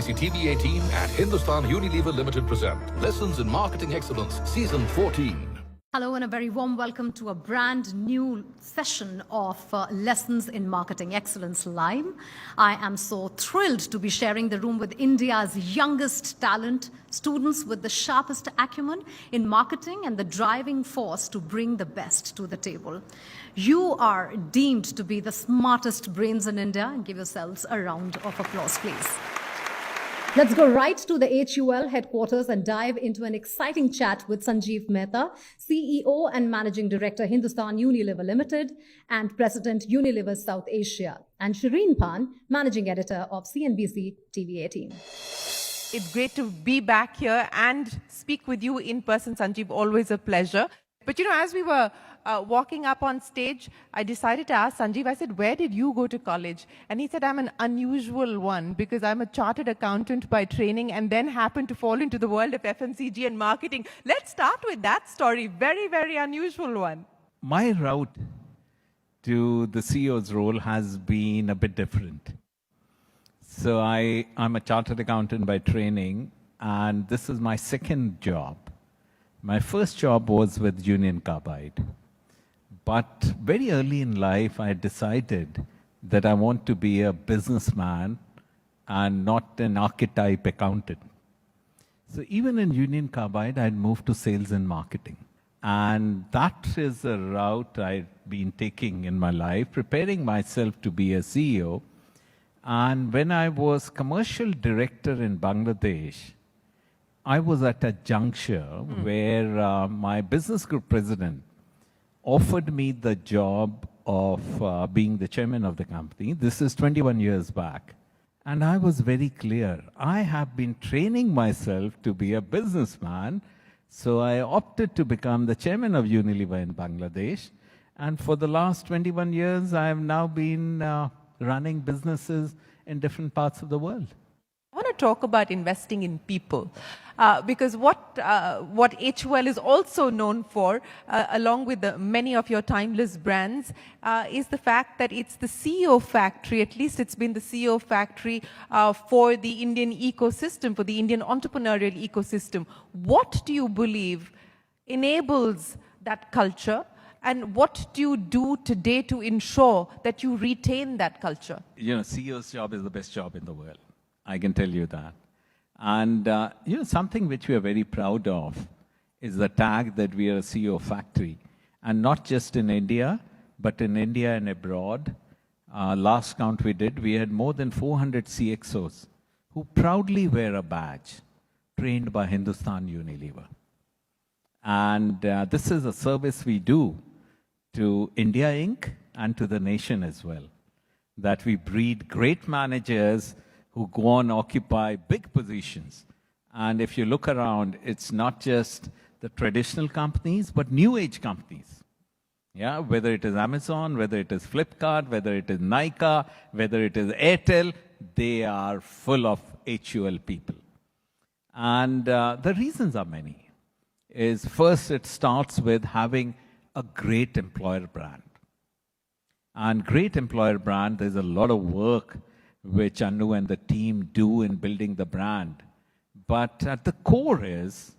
CNBC-TV18 and Hindustan Unilever Limited present Lessons in Marketing Excellence, Season 14. Hello and a very warm welcome to a brand new session of Lessons in Marketing Excellence L.I.M.E. I am so thrilled to be sharing the room with India's youngest talent, students with the sharpest acumen in marketing and the driving force to bring the best to the table. You are deemed to be the smartest brains in India. Give yourselves a round of applause, please. Let's go right to the HUL headquarters and dive into an exciting chat with Sanjiv Mehta, CEO and Managing Director, Hindustan Unilever Limited and President, Unilever South Asia, and Shereen Bhan, Managing Editor of CNBC-TV18. It's great to be back here and speak with you in person, Sanjiv. Always a pleasure. But you know, as we were walking up on stage, I decided to ask Sanjiv, I said, where did you go to college? And he said, I'm an unusual one because I'm a chartered accountant by training and then happened to fall into the world of FMCG and marketing. Let's start with that story. Very, very unusual one. My route to the CEO's role has been a bit different. So I'm a chartered accountant by training, and this is my second job. My first job was with Union Carbide. But very early in life, I decided that I want to be a businessman and not an archetype accountant. So even in Union Carbide, I'd moved to sales and marketing. And that is a route I've been taking in my life, preparing myself to be a CEO. And when I was commercial director in Bangladesh, I was at a juncture where my business group president offered me the job of being the chairman of the company. This is 21 years back. And I was very clear. I have been training myself to be a businessman, so I opted to become the chairman of Unilever in Bangladesh. And for the last 21 years, I have now been running businesses in different parts of the world. I want to talk about investing in people because what HUL is also known for, along with many of your timeless brands, is the fact that it's the CEO factory. At least it's been the CEO factory for the Indian ecosystem, for the Indian entrepreneurial ecosystem. What do you believe enables that culture? And what do you do today to ensure that you retain that culture? You know, CEO's job is the best job in the world. I can tell you that. And, you know, something which we are very proud of is the tag that we are a CEO factory. And not just in India, but in India and abroad. Last count we did, we had more than 400 CXOs who proudly wear a badge trained by Hindustan Unilever. And this is a service we do to India Inc. and to the nation as well. That we breed great managers who go on occupy big positions. And if you look around, it's not just the traditional companies, but new age companies. Yeah, whether it is Amazon, whether it is Flipkart, whether it is Nykaa, whether it is Airtel, they are full of HUL people. And the reasons are many. Is first, it starts with having a great employer brand. And great employer brand, there's a lot of work which Anu and the team do in building the brand. But at the core is,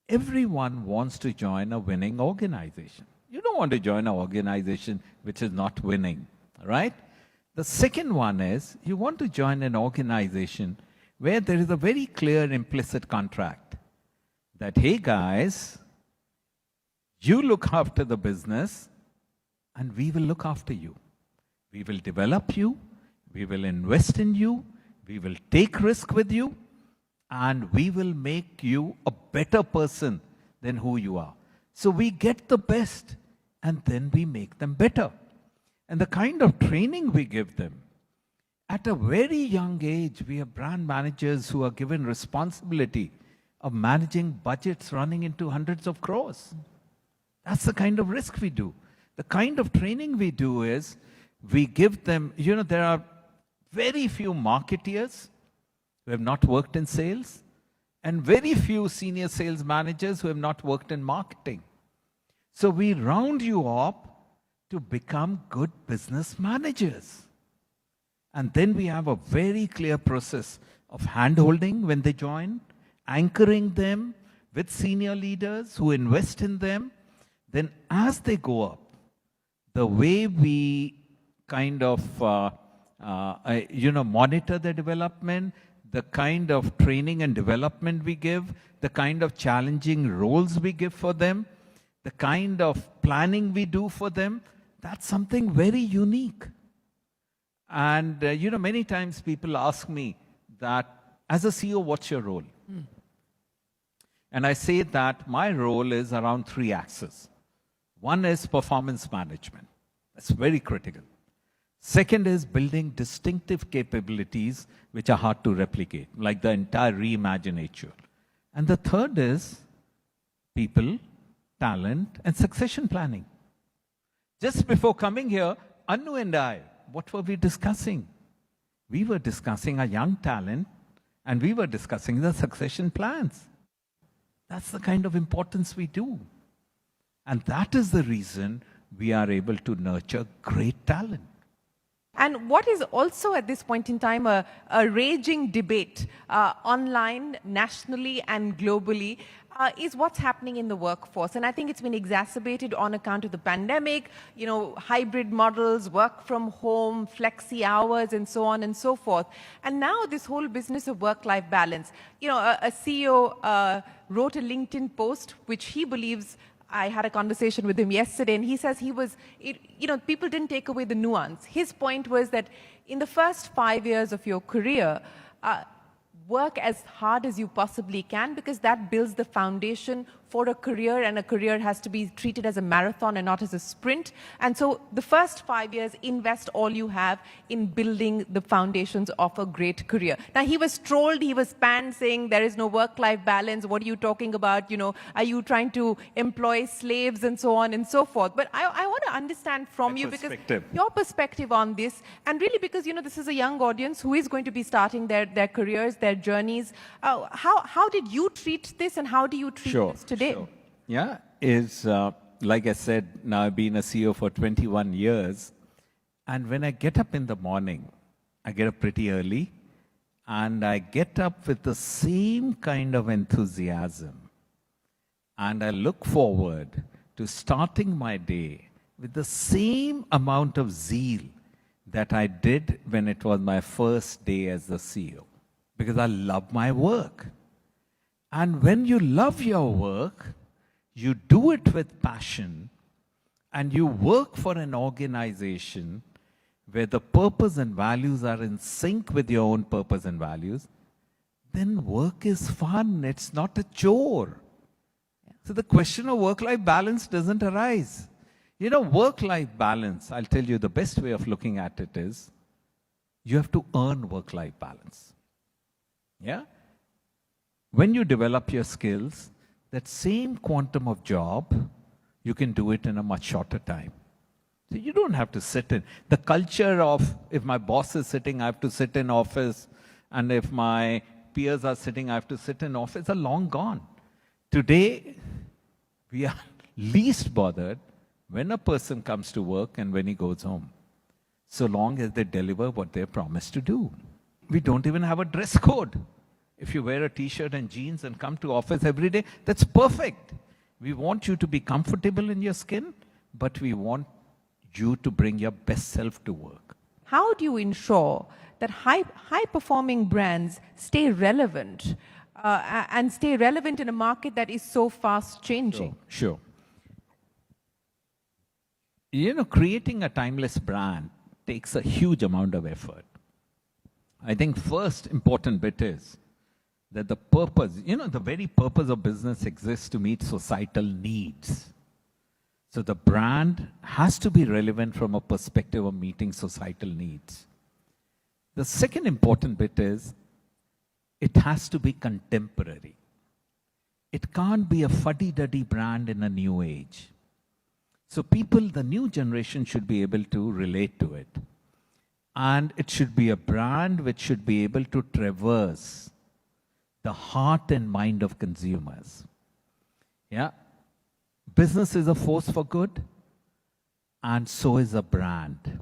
everyone wants to join a winning organization. You don't want to join an organization which is not winning, right? The second one is, you want to join an organization where there is a very clear implicit contract that, hey guys, you look after the business and we will look after you. We will develop you. We will invest in you, we will take risk with you, and we will make you a better person than who you are. So we get the best, and then we make them better. And the kind of training we give them, at a very young age, we have brand managers who are given responsibility of managing budgets running into hundreds of crores. That's the kind of risk we do. The kind of training we do is, we give them, you know, there are very few marketeers who have not worked in sales, and very few senior sales managers who have not worked in marketing. So we round you up to become good business managers. And then we have a very clear process of hand-holding when they join, anchoring them with senior leaders who invest in them. Then as they go up, the way we kind of monitor their development, the kind of training and development we give, the kind of challenging roles we give for them, the kind of planning we do for them, that's something very unique. And, many times people ask me that, as a CEO, what's your role? And I say that my role is around 3 axes. One is performance management. That's very critical. Second is building distinctive capabilities which are hard to replicate, like the entire Reimagine HR. And the third is people, talent, and succession planning. Just before coming here, Anu and I, what were we discussing? We were discussing our young talent, and we were discussing the succession plans. That's the kind of importance we do. And that is the reason we are able to nurture great talent. And what is also at this point in time a raging debate online, nationally and globally is what's happening in the workforce. And I think it's been exacerbated on account of the pandemic, hybrid models, work from home, flexi hours, and so on and so forth. And now this whole business of work-life balance. A CEO wrote a LinkedIn post which he believes, I had a conversation with him yesterday, and he says people didn't take away the nuance. His point was that in the first 5 years of your career, work as hard as you possibly can, because that builds the foundation for a career, and a career has to be treated as a marathon and not as a sprint. And so the first 5 years, invest all you have in building the foundations of a great career. Now, he was trolled, he was panned, saying there is no work-life balance. What are you talking about? Are you trying to employ slaves and so on and so forth? But I want to understand from you, because your perspective on this, and really because, this is a young audience who is going to be starting their careers, their journeys. How did you treat this, and how do you treat this today? Sure. Yeah, like I said, now I've been a CEO for 21 years. And when I get up in the morning, I get up pretty early, and I get up with the same kind of enthusiasm. And I look forward to starting my day with the same amount of zeal that I did when it was my first day as the CEO. Because I love my work. And when you love your work, you do it with passion, and you work for an organization where the purpose and values are in sync with your own purpose and values, then work is fun. It's not a chore. So the question of work-life balance doesn't arise. Work-life balance, I'll tell you the best way of looking at it is, you have to earn work-life balance. Yeah? When you develop your skills, that same quantum of job, you can do it in a much shorter time. So you don't have to sit in. The culture of, if my boss is sitting, I have to sit in office, and if my peers are sitting, I have to sit in office, are long gone. Today, we are least bothered when a person comes to work and when he goes home, so long as they deliver what they're promised to do. We don't even have a dress code. If you wear a t-shirt and jeans and come to office every day, that's perfect. We want you to be comfortable in your skin, but we want you to bring your best self to work. How do you ensure that high-performing brands stay relevant and stay relevant in a market that is so fast-changing? Sure. Creating a timeless brand takes a huge amount of effort. I think first important bit is that the purpose, the very purpose of business exists to meet societal needs. So the brand has to be relevant from a perspective of meeting societal needs. The second important bit is it has to be contemporary. It can't be a fuddy-duddy brand in a new age. So the new generation should be able to relate to it. And it should be a brand which should be able to traverse the heart and mind of consumers. Yeah. Business is a force for good, and so is a brand.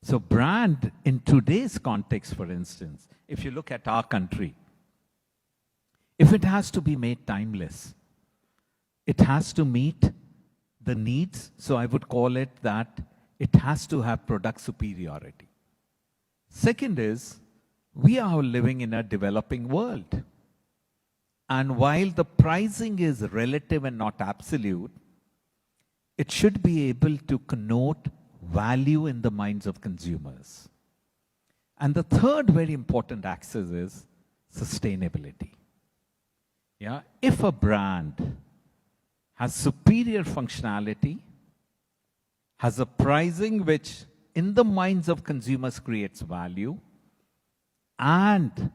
So brand in today's context, for instance, if you look at our country, if it has to be made timeless, it has to meet the needs. So I would call it that it has to have product superiority. Second is, we are living in a developing world. And while the pricing is relative and not absolute, it should be able to connote value in the minds of consumers. And the third very important axis is sustainability. Yeah? If a brand has superior functionality, has a pricing which in the minds of consumers creates value, and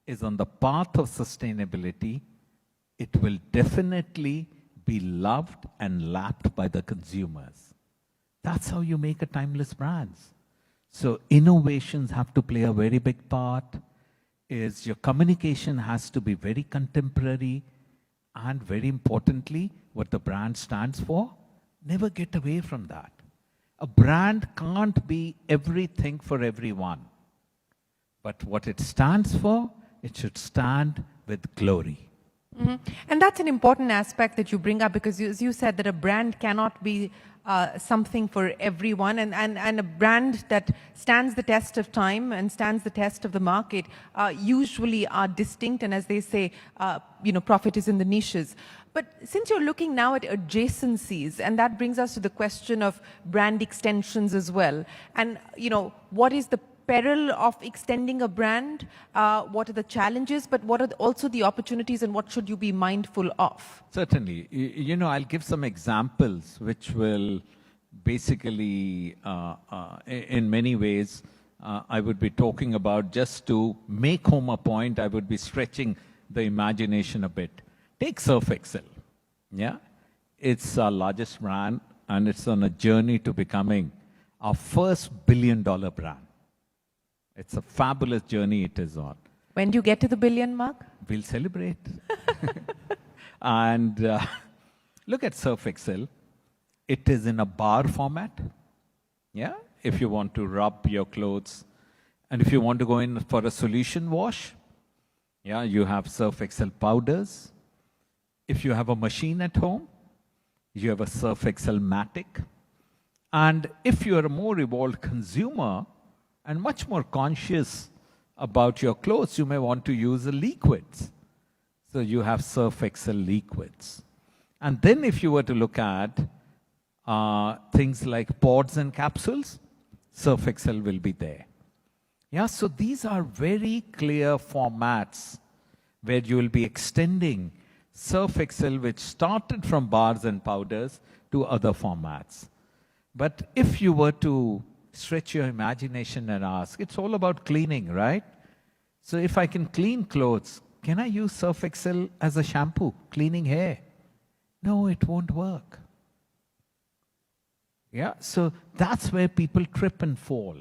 is on the path of sustainability, it will definitely be loved and lapped by the consumers. That's how you make a timeless brand. So innovations have to play a very big part. Is your communication has to be very contemporary, and very importantly, what the brand stands for, never get away from that. A brand can't be everything for everyone. But what it stands for, it should stand with glory. Mm-hmm. And that's an important aspect that you bring up, because as you said that a brand cannot be something for everyone, and a brand that stands the test of time and stands the test of the market usually are distinct, and as they say, profit is in the niches. But since you're looking now at adjacencies, and that brings us to the question of brand extensions as well, and what is the peril of extending a brand, what are the challenges, but what are also the opportunities, and what should you be mindful of? Certainly. I'll give some examples which will basically, in many ways, I would be talking about, just to make home a point, I would be stretching the imagination a bit. Take Surf Excel. Yeah? It's our largest brand, and it's on a journey to becoming our first billion-dollar brand. It's a fabulous journey it is on. When do you get to the billion mark? We'll celebrate. And look at Surf Excel. It is in a bar format. Yeah? If you want to rub your clothes. And if you want to go in for a solution wash, yeah, you have Surf Excel powders. If you have a machine at home, you have a Surf Excel Matic. And if you are a more evolved consumer, and much more conscious about your clothes, you may want to use the liquids. So you have Surf Excel liquids. And then if you were to look at things like pods and capsules, Surf Excel will be there. Yeah, so these are very clear formats where you will be extending Surf Excel, which started from bars and powders, to other formats. But if you were to stretch your imagination and ask, it's all about cleaning, right? So if I can clean clothes, can I use Surf Excel as a shampoo, cleaning hair? No, it won't work. Yeah, so that's where people trip and fall,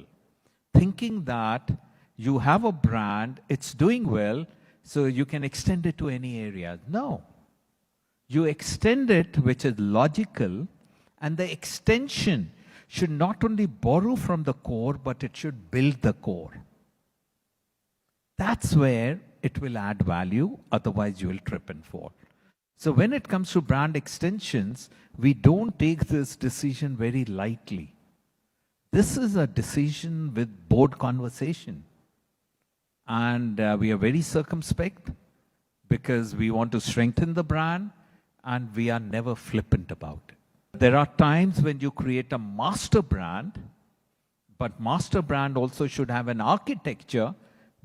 thinking that you have a brand, it's doing well, so you can extend it to any area. No. You extend it, which is logical, and the extension should not only borrow from the core, but it should build the core. That's where it will add value, otherwise you will trip and fall. So when it comes to brand extensions, we don't take this decision very lightly. This is a decision with board conversation. And we are very circumspect because we want to strengthen the brand, and we are never flippant about it. There are times when you create a master brand, but master brand also should have an architecture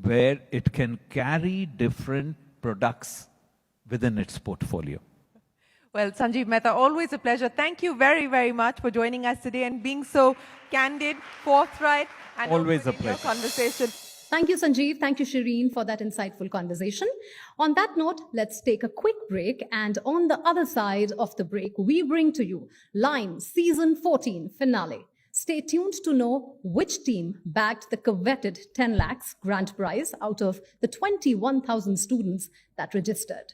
where it can carry different products within its portfolio. Well, Sanjiv Mehta, always a pleasure. Thank you very, very much for joining us today and being so candid, forthright, and always a open in your pleasure. Conversation. Thank you, Sanjiv. Thank you, Shereen, for that insightful conversation. On that note, let's take a quick break. And on the other side of the break, we bring to you L.I.M.E Season 14 finale. Stay tuned to know which team bagged the coveted 10 lakhs grand prize out of the 21,000 students that registered.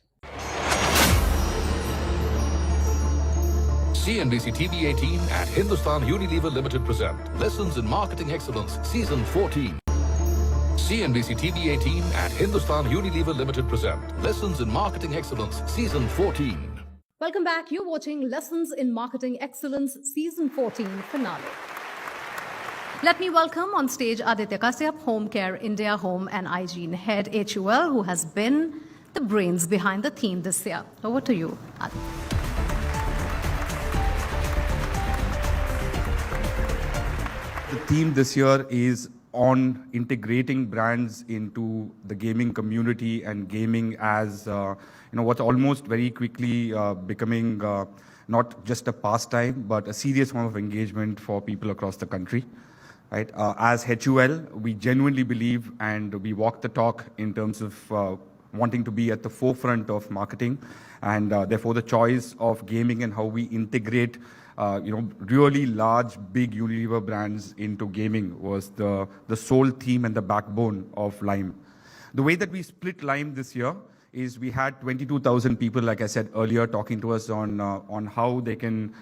CNBC-TV18 and Hindustan Unilever Limited present Lessons in Marketing Excellence, Season 14. CNBC-TV18 and Hindustan Unilever Limited present Lessons in Marketing Excellence, Season 14. Welcome back. You're watching Lessons in Marketing Excellence Season 14 finale. Let me welcome on stage Aditya Kasyap, Home Care India Home and Hygiene Head HUL, who has been the brains behind the theme this year. Over to you, Aditya. The theme this year is on integrating brands into the gaming community and gaming as what's almost very quickly becoming not just a pastime but a serious form of engagement for people across the country. Right? As HUL, we genuinely believe and we walk the talk in terms of wanting to be at the forefront of marketing, and therefore the choice of gaming and how we integrate really large, big Unilever brands into gaming was the sole theme and the backbone of L.I.M.E. The way that we split L.I.M.E. this year is we had 22,000 people, like I said earlier, talking to us on how they can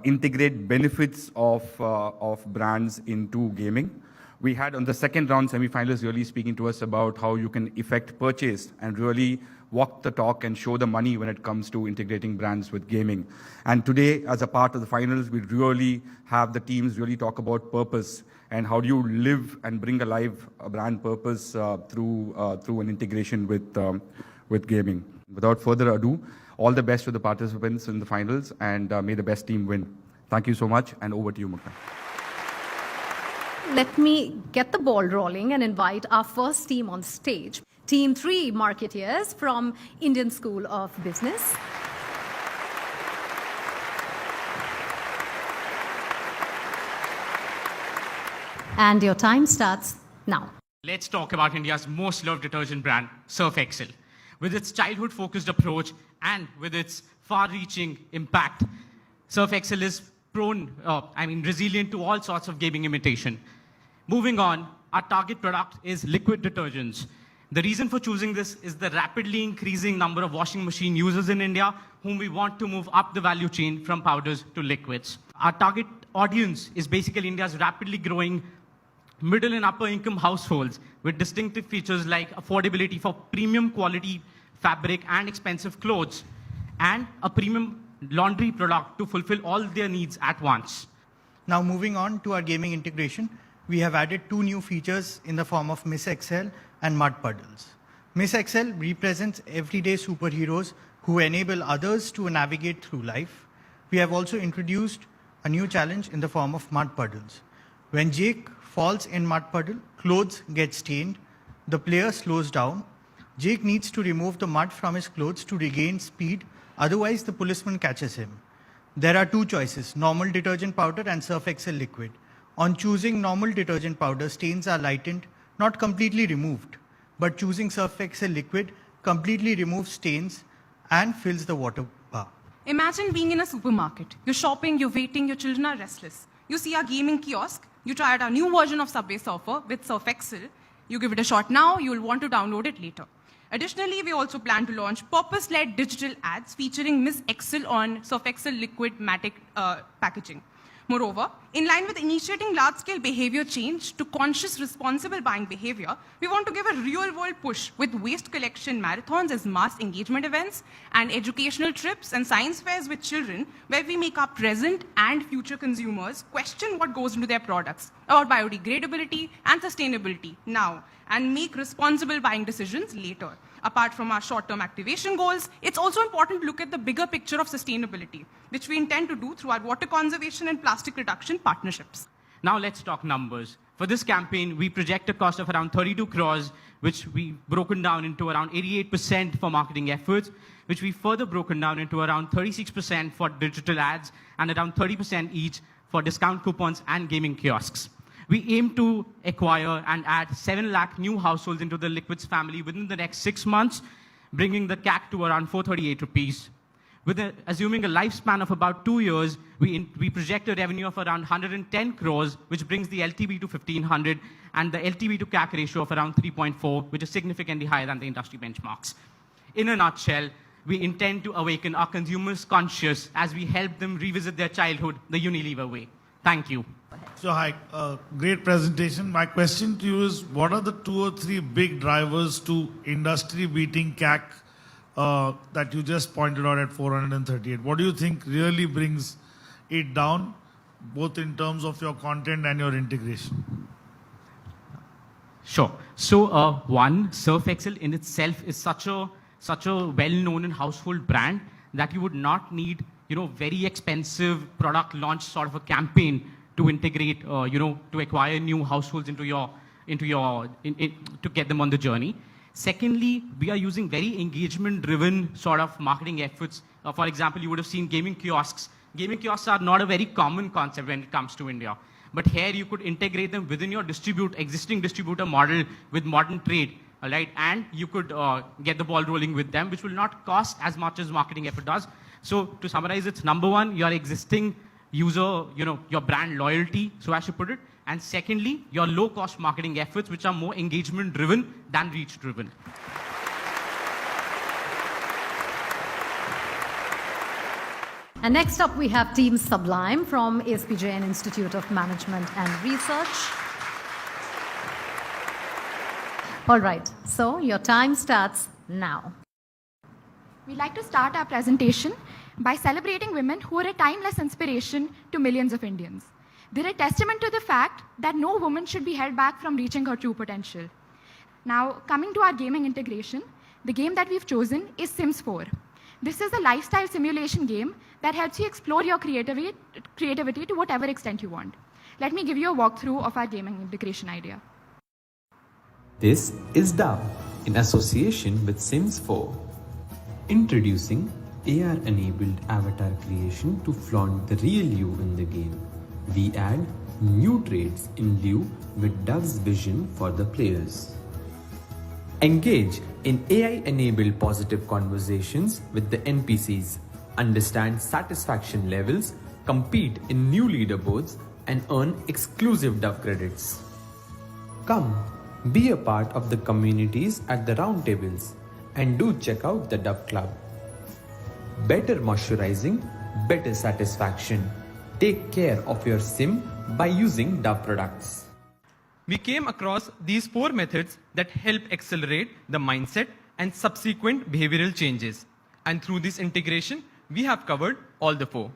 integrate benefits of brands into gaming. We had on the second round semi-finalists really speaking to us about how you can effect purchase and really walk the talk and show the money when it comes to integrating brands with gaming. And today, as a part of the finals, we really have the teams really talk about purpose and how do you live and bring alive a brand purpose through an integration with gaming. Without further ado, all the best to the participants in the finals, and may the best team win. Thank you so much, and over to you, Mukta. Let me get the ball rolling and invite our first team on stage. Team 3 marketeers from Indian School of Business. And your time starts now. Let's talk about India's most loved detergent brand, Surf Excel. With its childhood-focused approach and with its far-reaching impact, Surf Excel is resilient to all sorts of gaming imitation. Moving on, our target product is liquid detergents. The reason for choosing this is the rapidly increasing number of washing machine users in India, whom we want to move up the value chain from powders to liquids. Our target audience is basically India's rapidly growing middle and upper income households with distinctive features like affordability for premium quality fabric and expensive clothes, and a premium laundry product to fulfill all their needs at once. Now moving on to our gaming integration, we have added 2 new features in the form of Miss Excel and Mud Puddles. Miss Excel represents everyday superheroes who enable others to navigate through life. We have also introduced a new challenge in the form of Mud Puddles. When Jake falls in mud puddle, clothes get stained, the player slows down. Jake needs to remove the mud from his clothes to regain speed, otherwise the policeman catches him. There are 2 choices, normal detergent powder and Surf Excel liquid. On choosing normal detergent powder, stains are lightened, not completely removed, but choosing Surf Excel liquid completely removes stains and fills the water bar. Imagine being in a supermarket. You're shopping, you're waiting, your children are restless. You see our gaming kiosk, you try out our new version of Subway Surfer with Surf Excel. You give it a shot now, you'll want to download it later. Additionally, we also plan to launch purpose-led digital ads featuring Miss Excel on Surf Excel liquid matic packaging. Moreover, in line with initiating large-scale behavior change to conscious, responsible buying behavior, we want to give a real-world push with waste collection marathons as mass engagement events and educational trips and science fairs with children, where we make our present and future consumers question what goes into their products about biodegradability and sustainability now, and make responsible buying decisions later. Apart from our short-term activation goals, it's also important to look at the bigger picture of sustainability, which we intend to do through our water conservation and plastic reduction partnerships. Now let's talk numbers. For this campaign, we project a cost of around 32 crores, which we've broken down into around 88% for marketing efforts, which we've further broken down into around 36% for digital ads and around 30% each for discount coupons and gaming kiosks. We aim to acquire and add 7 lakh new households into the liquids family within the next 6 months, bringing the CAC to around 438 rupees. Assuming a lifespan of about 2 years, we project a revenue of around 110 crores, which brings the LTV to 1,500 and the LTV to CAC ratio of around 3.4, which is significantly higher than the industry benchmarks. In a nutshell, we intend to awaken our consumers' conscience as we help them revisit their childhood the Unilever way. Thank you. So, hi, great presentation. My question to you is, what are the 2 or 3 big drivers to industry-beating CAC that you just pointed out at 438? What do you think really brings it down, both in terms of your content and your integration? Sure. So, one, Surf Excel in itself is such a well-known and household brand that you would not need, very expensive product launch sort of a campaign to integrate, to acquire new households to get them on the journey. Secondly, we are using very engagement-driven sort of marketing efforts. For example, you would have seen gaming kiosks. Gaming kiosks are not a very common concept when it comes to India. But here you could integrate them within your existing distributor model with modern trade, all right? And you could get the ball rolling with them, which will not cost as much as marketing effort does. So to summarize, it's number one, your existing user, your brand loyalty, so I should put it. And secondly, your low-cost marketing efforts, which are more engagement-driven than reach-driven. And next up, we have Team Sublime from ASPJN Institute of Management and Research. All right, so your time starts now. We'd like to start our presentation by celebrating women who are a timeless inspiration to millions of Indians. They're a testament to the fact that no woman should be held back from reaching her true potential. Now, coming to our gaming integration, the game that we've chosen is Sims 4. This is a lifestyle simulation game that helps you explore your creativity to whatever extent you want. Let me give you a walkthrough of our gaming integration idea. This is Dove in association with Sims 4. Introducing AR-enabled avatar creation to flaunt the real you in the game. We add new traits in lieu with Dove's vision for the players. Engage in AI-enabled positive conversations with the NPCs, understand satisfaction levels, compete in new leaderboards, and earn exclusive Dove credits. Come, be a part of the communities at the round tables, and do check out the Dove Club. Better moisturizing, better satisfaction. Take care of your sim by using Dove products. We came across these 4 methods that help accelerate the mindset and subsequent behavioral changes. And through this integration, we have covered all the 4.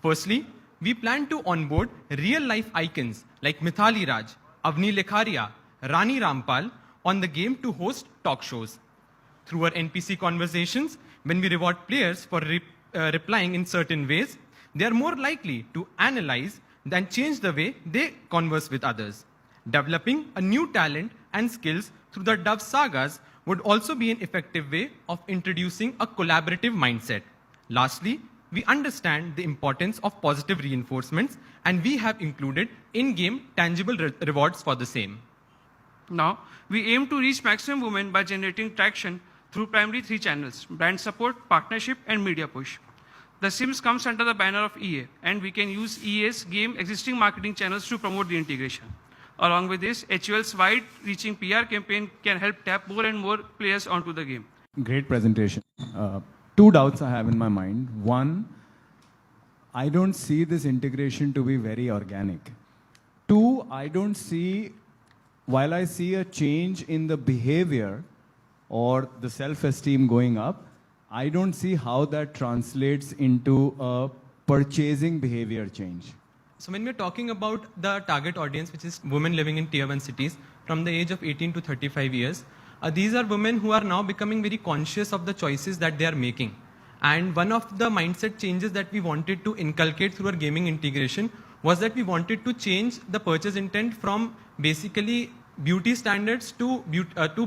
Firstly, we plan to onboard real-life icons like Mithali Raj, Avni Lekharia, Rani Rampal on the game to host talk shows. Through our NPC conversations, when we reward players for replying in certain ways, they are more likely to analyze than change the way they converse with others. Developing a new talent and skills through the Dove sagas would also be an effective way of introducing a collaborative mindset. Lastly, we understand the importance of positive reinforcements, and we have included in-game tangible rewards for the same. Now, we aim to reach maximum women by generating traction through primary 3 channels: brand support, partnership, and media push. The Sims comes under the banner of EA, and we can use EA's game existing marketing channels to promote the integration. Along with this, HUL's wide-reaching PR campaign can help tap more and more players onto the game. Great presentation. 2 doubts I have in my mind. One, I don't see this integration to be very organic. 2, while I see a change in the behavior or the self-esteem going up, I don't see how that translates into a purchasing behavior change. So when we're talking about the target audience, which is women living in tier 1 cities from the age of 18 to 35 years, these are women who are now becoming very conscious of the choices that they are making. And one of the mindset changes that we wanted to inculcate through our gaming integration was that we wanted to change the purchase intent from basically beauty standards to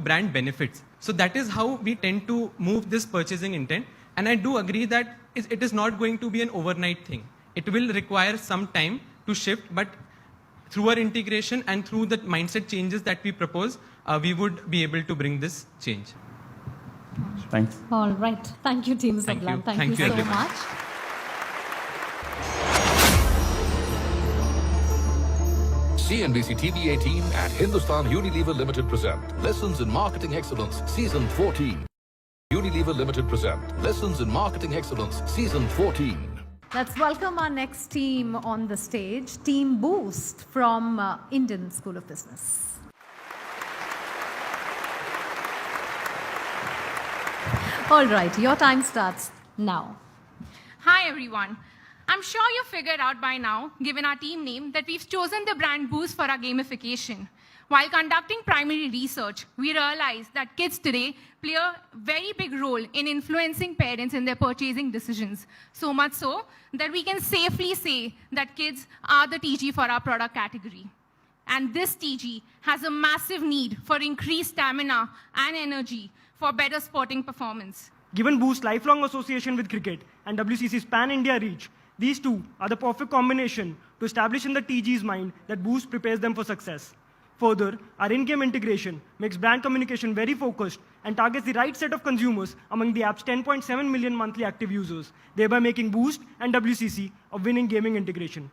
brand benefits. So that is how we tend to move this purchasing intent. And I do agree that it is not going to be an overnight thing. It will require some time to shift, but through our integration and through the mindset changes that we propose, we would be able to bring this change. Thanks. All right. Thank you, Team Sublime. Thank you so much. CNBC-TV18 and Hindustan Unilever Limited present Lessons in Marketing Excellence, Season 14. Unilever Limited present Lessons in Marketing Excellence, Season 14. Let's welcome our next team on the stage, Team Boost from Indian School of Business. All right, your time starts now. Hi, everyone. I'm sure you figured out by now, given our team name, that we've chosen the brand Boost for our gamification. While conducting primary research, we realized that kids today play a very big role in influencing parents in their purchasing decisions. So much so that we can safely say that kids are the TG for our product category. And this TG has a massive need for increased stamina and energy for better sporting performance. Given Boost's lifelong association with cricket and WCC's pan-India reach, these two are the perfect combination to establish in the TG's mind that Boost prepares them for success. Further, our in-game integration makes brand communication very focused and targets the right set of consumers among the app's 10.7 million monthly active users, thereby making Boost and WCC a winning gaming integration.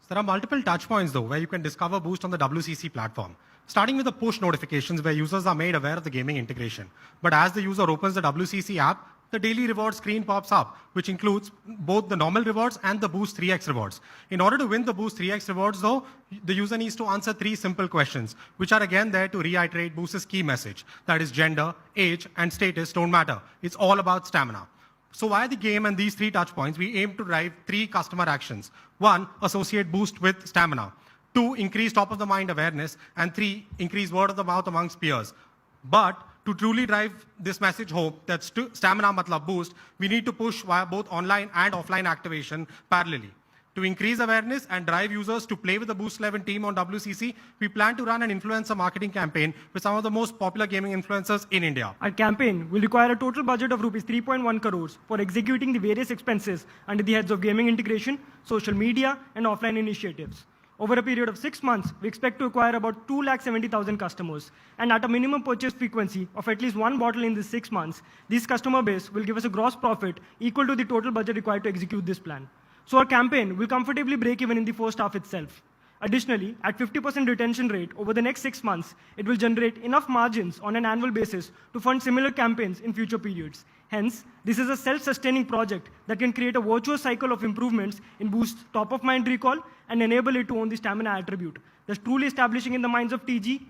There are multiple touchpoints, though, where you can discover Boost on the WCC platform, starting with the push notifications where users are made aware of the gaming integration. But as the user opens the WCC app, the daily reward screen pops up, which includes both the normal rewards and the Boost 3x rewards. In order to win the Boost 3x rewards, though, the user needs to answer 3 simple questions, which are again there to reiterate Boost's key message. That is gender, age, and status don't matter. It's all about stamina. So via the game and these 3 touchpoints, we aim to drive 3 customer actions. 1, associate Boost with stamina. 2, increase top-of-the-mind awareness. And 3, increase word of the mouth amongst peers. But to truly drive this message home, that stamina matlab Boost, we need to push via both online and offline activation parallelly. To increase awareness and drive users to play with the Boost 11 team on WCC, we plan to run an influencer marketing campaign with some of the most popular gaming influencers in India. Our campaign will require a total budget of Rs 3.1 crores for executing the various expenses under the heads of gaming integration, social media, and offline initiatives. Over a period of 6 months, we expect to acquire about 270,000 customers. And at a minimum purchase frequency of at least 1 bottle in these 6 months, this customer base will give us a gross profit equal to the total budget required to execute this plan. So our campaign will comfortably break even in the first half itself. Additionally, at 50% retention rate over the next 6 months, it will generate enough margins on an annual basis to fund similar campaigns in future periods. Hence, this is a self-sustaining project that can create a virtuous cycle of improvements in Boost's top-of-mind recall and enable it to own the stamina attribute, thus truly establishing in the minds of TG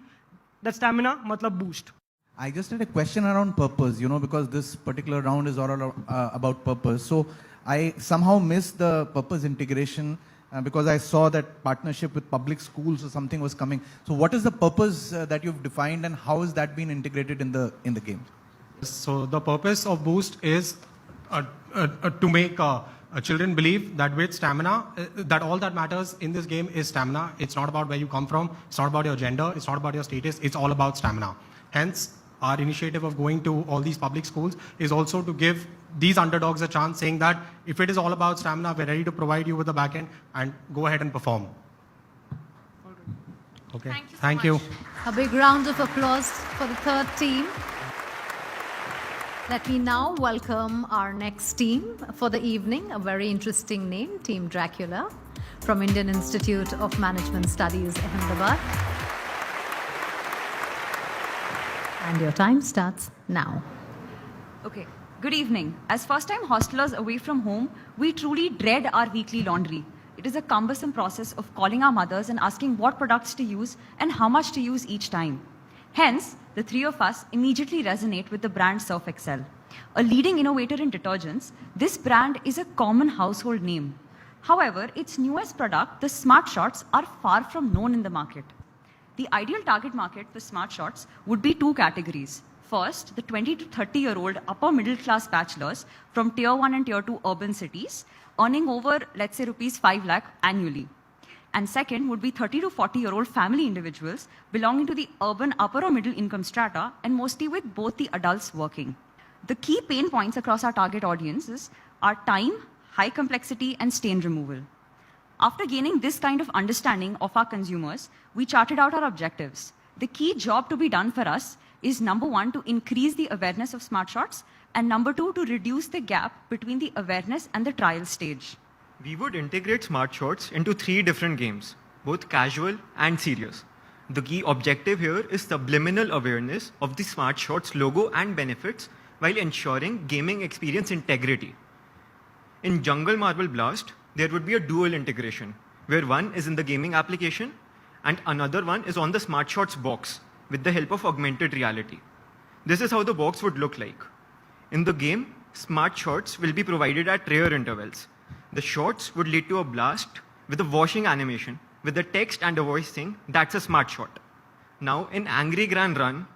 that stamina matlab Boost. I just had a question around purpose, because this particular round is all about purpose. So I somehow missed the purpose integration because I saw that partnership with public schools or something was coming. So what is the purpose that you've defined and how has that been integrated in the game? So the purpose of Boost is to make children believe that with stamina, that all that matters in this game is stamina. It's not about where you come from. It's not about your gender. It's not about your status. It's all about stamina. Hence, our initiative of going to all these public schools is also to give these underdogs a chance, saying that if it is all about stamina, we're ready to provide you with the back end and go ahead and perform. Okay. Thank you. A big round of applause for the third team. Let me now welcome our next team for the evening, a very interesting name, Team Dracula, from Indian Institute of Management Studies, Ahmedabad. And your time starts now. Okay, good evening. As first-time hostelers away from home, we truly dread our weekly laundry. It is a cumbersome process of calling our mothers and asking what products to use and how much to use each time. Hence, the 3 of us immediately resonate with the brand Surf Excel. A leading innovator in detergents, this brand is a common household name. However, its newest product, the Smart Shots, are far from known in the market. The ideal target market for Smart Shots would be 2 categories. First, the 20 to 30-year-old upper middle class bachelors from Tier 1 and Tier 2 urban cities, earning over, let's say, Rs 5 lakh annually. And second would be 30 to 40-year-old family individuals belonging to the urban upper or middle income strata and mostly with both the adults working. The key pain points across our target audiences are time, high complexity, and stain removal. After gaining this kind of understanding of our consumers, we charted out our objectives. The key job to be done for us is number 1, to increase the awareness of Smart Shots, and number 2, to reduce the gap between the awareness and the trial stage. We would integrate Smart Shots into 3 different games, both casual and serious. The key objective here is subliminal awareness of the Smart Shots logo and benefits, while ensuring gaming experience integrity. In Jungle Marble Blast, there would be a dual integration, where one is in the gaming application and another one is on the Smart Shots box with the help of augmented reality. This is how the box would look like. In the game, Smart Shots will be provided at rare intervals. The shots would lead to a blast with a washing animation with the text and a voice saying, "That's a smart shot." Now, in Angry Gran Run,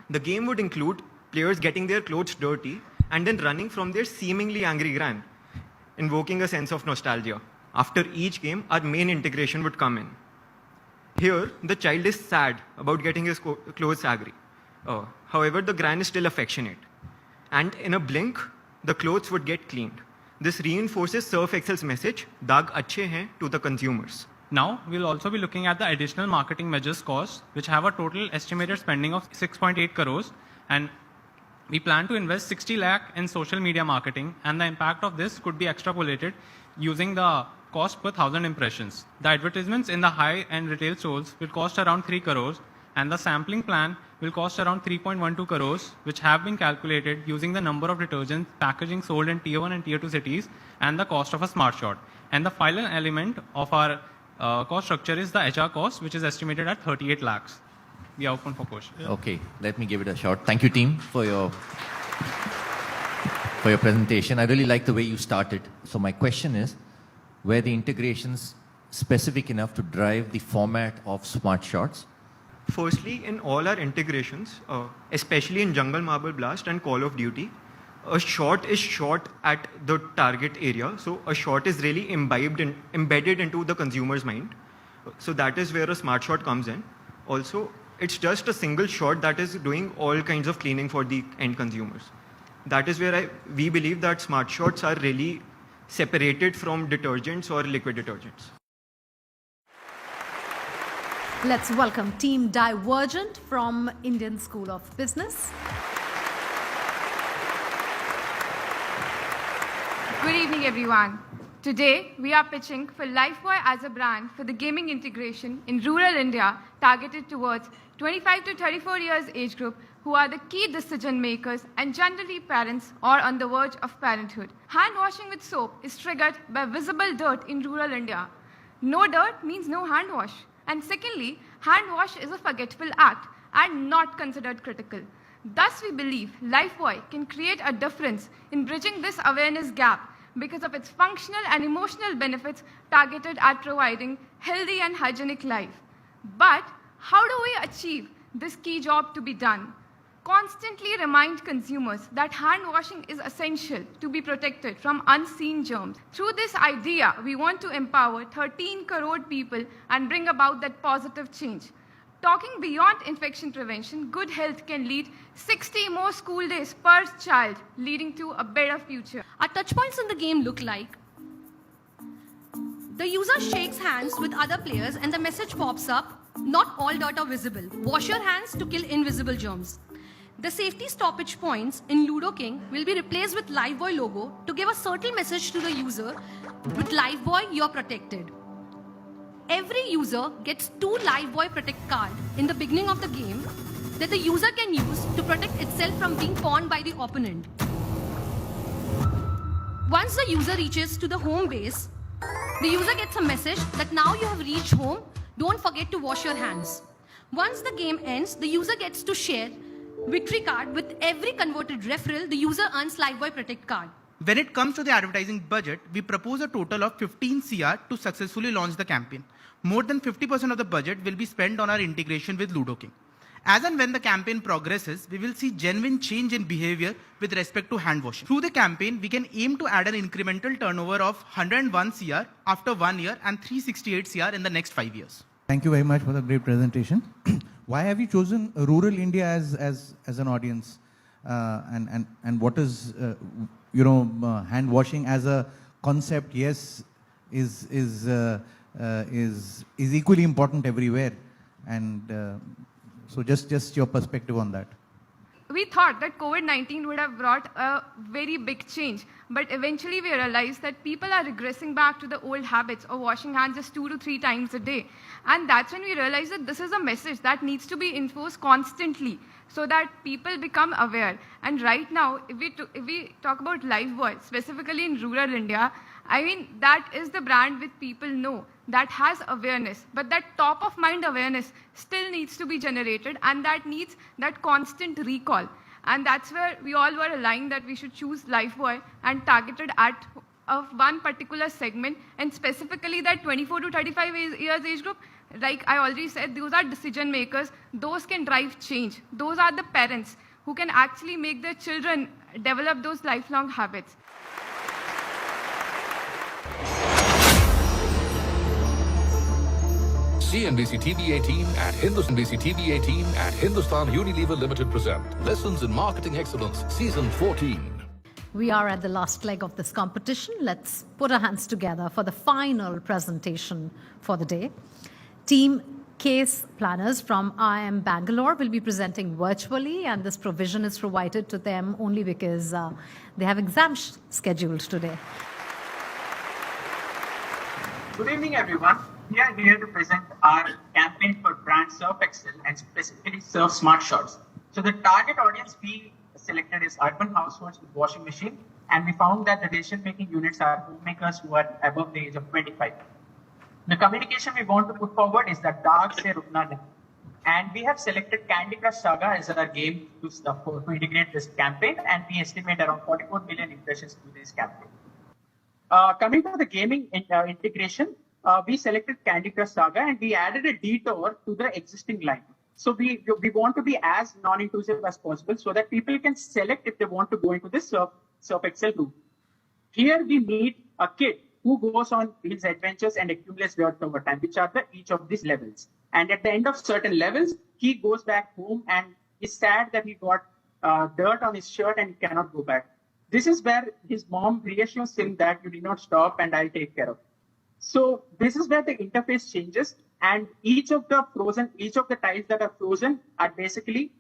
the game would include players getting their clothes dirty and then running from their seemingly angry gran, invoking a sense of nostalgia. After each game, our main integration would come in. Here, the child is sad about getting his clothes saggy. However, the gran is still affectionate. And in a blink, the clothes would get cleaned. This reinforces Surf Excel's message, "Daag achhe hain," to the consumers. Now, we'll also be looking at the additional marketing measures costs, which have a total estimated spending of 6.8 crores. And we plan to invest 60 lakh in social media marketing, and the impact of this could be extrapolated using the cost per 1,000 impressions. The advertisements in the high-end retail stores will cost around 3 crores, and the sampling plan will cost around 3.12 crores, which have been calculated using the number of detergent packaging sold in Tier 1 and Tier 2 cities and the cost of a smart shot. And the final element of our cost structure is the HR cost, which is estimated at 38 lakhs. We are open for questions. Okay, let me give it a shot. Thank you, team, for your presentation. I really like the way you started. So my question is, were the integrations specific enough to drive the format of smart shots? Firstly, in all our integrations, especially in Jungle Marble Blast and Call of Duty, a shot is shot at the target area. So a shot is really embedded into the consumer's mind. So that is where a smart shot comes in. Also, it's just a single shot that is doing all kinds of cleaning for the end consumers. That is where we believe that smart shots are really separated from detergents or liquid detergents. Let's welcome Team Divergent from Indian School of Business. Good evening, everyone. Today, we are pitching for Lifebuoy as a brand for the gaming integration in rural India targeted towards 25 to 34 years age group who are the key decision makers and generally parents or on the verge of parenthood. Hand washing with soap is triggered by visible dirt in rural India. No dirt means no hand wash. And secondly, hand wash is a forgetful act and not considered critical. Thus, we believe Lifebuoy can create a difference in bridging this awareness gap because of its functional and emotional benefits targeted at providing healthy and hygienic life. But how do we achieve this key job to be done? Constantly remind consumers that hand washing is essential to be protected from unseen germs. Through this idea, we want to empower 13 crore people and bring about that positive change. Talking beyond infection prevention, good health can lead 60 more school days per child, leading to a better future. Our touchpoints in the game look like the user shakes hands with other players and the message pops up, "Not all dirt are visible. Wash your hands to kill invisible germs." The safety stoppage points in Ludo King will be replaced with Lifebuoy logo to give a subtle message to the user, "With Lifebuoy, you're protected." Every user gets 2 Lifebuoy Protect cards in the beginning of the game that the user can use to protect itself from being pawned by the opponent. Once the user reaches to the home base, the user gets a message that now you have reached home, don't forget to wash your hands. Once the game ends, the user gets to share victory card. With every converted referral, the user earns Lifebuoy Protect card. When it comes to the advertising budget, we propose a total of 15 CR to successfully launch the campaign. More than 50% of the budget will be spent on our integration with Ludo King. As and when the campaign progresses, we will see genuine change in behavior with respect to hand washing. Through the campaign, we can aim to add an incremental turnover of 101 CR after 1 year and 368 CR in the next 5 years. Thank you very much for the great presentation. Why have you chosen rural India as an audience? And what is, hand washing as a concept, yes, is equally important everywhere. And so just your perspective on that. we thought that COVID-19 would have brought a very big change, but eventually we realized that people are regressing back to the old habits of washing hands just 2 to 3 times a day. And that's when we realized that this is a message that needs to be enforced constantly so that people become aware. And right now, if we talk about Lifebuoy, specifically in rural India, I mean, that is the brand which people know, that has awareness. But that top of mind awareness still needs to be generated, and that needs that constant recall. And that's where we all were aligned that we should choose Lifebuoy and target it at one particular segment, and specifically that 24 to 35 years age group. Like I already said, those are decision makers. Those can drive change. Those are the parents who can actually make their children develop those lifelong habits. CNBC-TV18 and CNBC-TV18 and Hindustan Unilever Limited present Lessons in Marketing Excellence, Season 14. We are at the last leg of this competition. Let's put our hands together for the final presentation for the day. Team Case Planners from I.M. Bangalore will be presenting virtually, and this provision is provided to them only because they have exams scheduled today. Good evening, everyone. We are here to present our campaign for brand Surf Excel and specifically Surf Smart Shots. So the target audience we selected is urban households with washing machine, and we found that the decision-making units are homemakers who are above the age of 25. The communication we want to put forward is that Daag Se Rukna Nahi. And we have selected Candy Crush Saga as our game to integrate this campaign, and we estimate around 44 million impressions to this campaign. Coming to the gaming integration, we selected Candy Crush Saga and we added a detour to the existing line. So we want to be as non-intrusive as possible so that people can select if they want to go into this Surf Excel route. Here we meet a kid who goes on his adventures and accumulates dirt over time, which are each of these levels. And at the end of certain levels, he goes back home and is sad that he got dirt on his shirt and he cannot go back. This is where his mom reassures him that you did not stop and I'll take care of it. So this is where the interface changes, and each of the tiles that are frozen are basically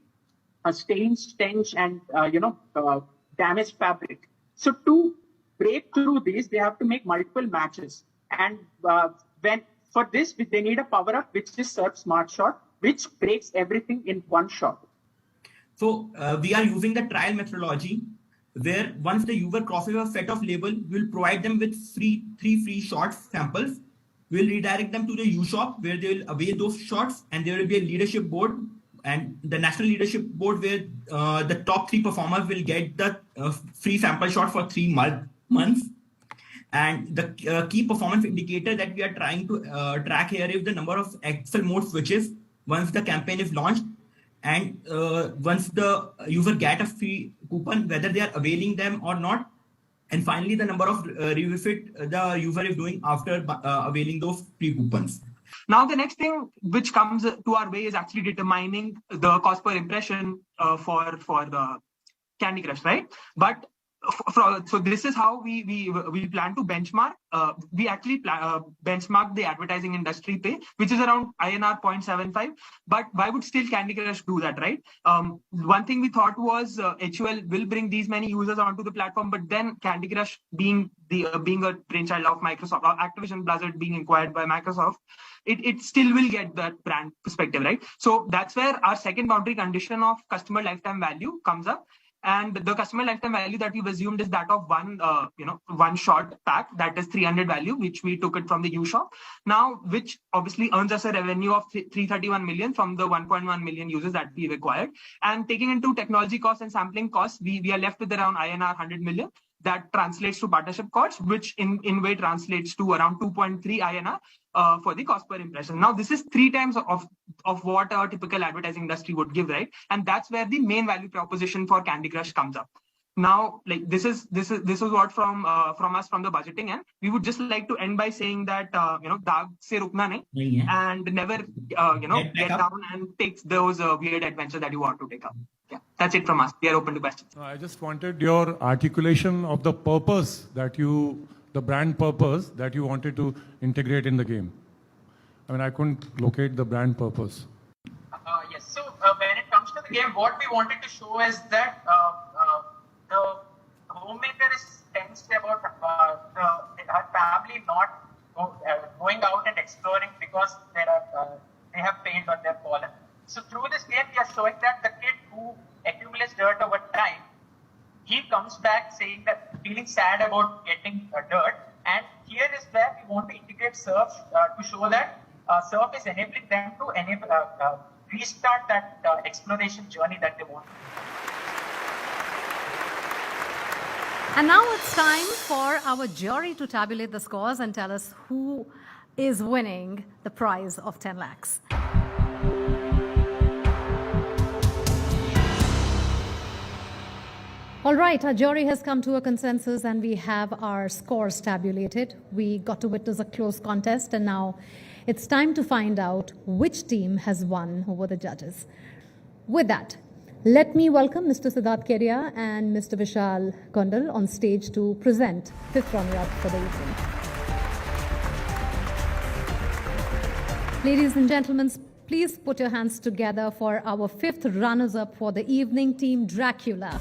a stained, stench, and damaged fabric. So to break through these, they have to make multiple matches, and for this they need a power up, which is Surf Smart Shot, which breaks everything in one shot. So we are using the trial methodology, where once the user crosses a set of label, we'll provide them with three free shot samples. We'll redirect them to the U-Shop where they will avail those shots, and there will be a leadership board, and the national leadership board where the top 3 performers will get the free sample shot for 3 months. And the key performance indicator that we are trying to track here is the number of Excel mode switches once the campaign is launched. And once the user get a free coupon, whether they are availing them or not. And finally, the number of revisit the user is doing after availing those free coupons. Now, the next thing which comes to our way is actually determining the cost per impression for the Candy Crush, right? But so this is how we plan to benchmark. We actually benchmark the advertising industry pay, which is around INR 0.75. But why would still Candy Crush do that, right? One thing we thought was HUL will bring these many users onto the platform, but then Candy Crush being a brainchild of Microsoft, or Activision Blizzard being acquired by Microsoft, it still will get that brand perspective, right? So that's where our second boundary condition of customer lifetime value comes up. And the customer lifetime value that we've assumed is that of one shot pack, that is 300 value, which we took it from the U-Shop. Now, which obviously earns us a revenue of 331 million from the 1.1 million users that we've acquired. And taking into technology costs and sampling costs, we are left with around INR 100 million. That translates to partnership costs, which in way translates to around 2.3 INR for the cost per impression. Now, this is 3 times of what a typical advertising industry would give, right? And that's where the main value proposition for Candy Crush comes up. Now, like this is what from us from the budgeting end. We would just like to end by saying that Daag Se Rukna Nahi, and never get down and take those weird adventures that you want to take up. Yeah, that's it from us. We are open to questions. I just wanted your articulation of the purpose the brand purpose that you wanted to integrate in the game. I mean, I couldn't locate the brand purpose. Yes. So when it comes to of the game, what we wanted to show is that the homemaker is tensed about her family not going out and exploring because they have failed or they've fallen. So through this game, we are showing that the kid who accumulates dirt over time, he comes back saying that feeling sad about getting dirt. And here is where we want to integrate surf to show that surf is enabling them to restart that exploration journey that they want. And now it's time for our jury to tabulate the scores and tell us who is winning the prize of 10 lakhs. All right, our jury has come to a consensus and we have our scores tabulated. We got to witness a close contest and now it's time to find out which team has won over the judges. With that, let me welcome Mr. Siddharth Kedia and Mr. Vishal Kondal on stage to present fifth runner-up for the evening. Ladies and gentlemen, please put your hands together for our fifth runners-up for the evening, Team Dracula.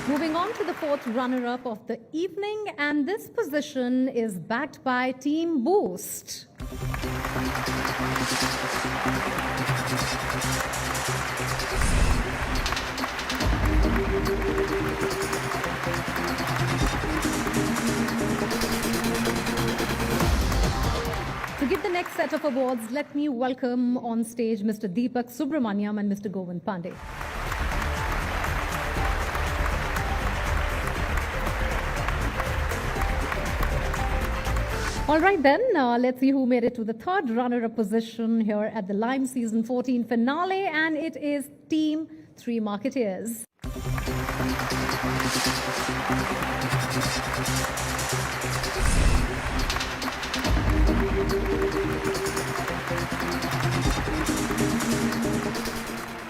Moving on to the fourth runner-up of the evening, and this position is backed by Team Boost. To give the next set of awards, let me welcome on stage Mr. Deepak Subramaniam and Mr. Govind Pandey. All right then, let's see who made it to the third runner-up position here at the L.I.M.E Season 14 finale, and it is Team 3 Marketeers.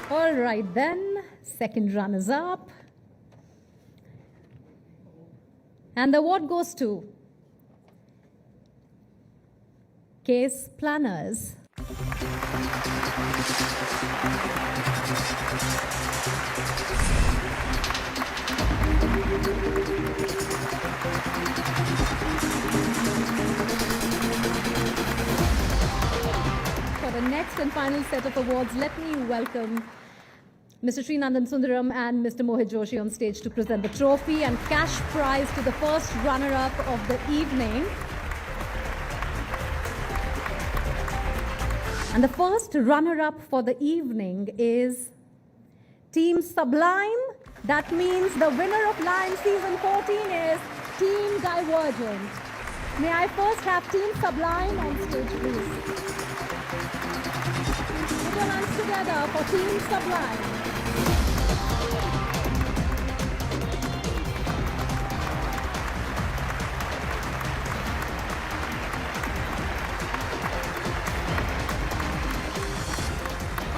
All right then, second runners-up. And the award goes to Case Planners. For the next and final set of awards, let me welcome Mr. Srinandan Sundaram and Mr. Mohit Joshi on stage to present the trophy and cash prize to the first runner-up of the evening. And the first runner-up for the evening is Team Sublime. That means the winner of L.I.M.E Season 14 is Team Divergent. May I first have Team Sublime on stage, please? Put your hands together for Team Sublime.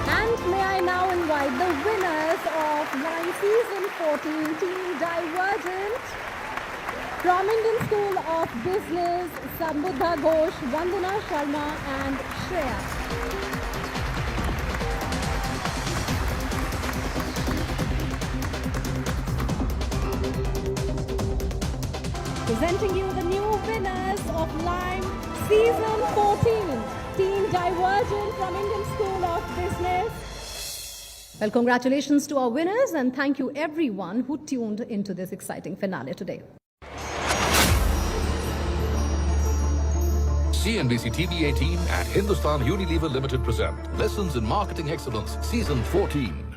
And may I now invite the winners of L.I.M.E Season 14, Team Divergent. From Indian School of Business, Sambuddha Ghosh, Vandana Sharma and Shreya. Presenting you the new winners of L.I.M.E Season 14, Team Divergent from Indian School of Business. Well, congratulations to our winners and thank you everyone who tuned into this exciting finale today. CNBC-TV18 and Hindustan Unilever Limited present Lessons in Marketing Excellence Season 14.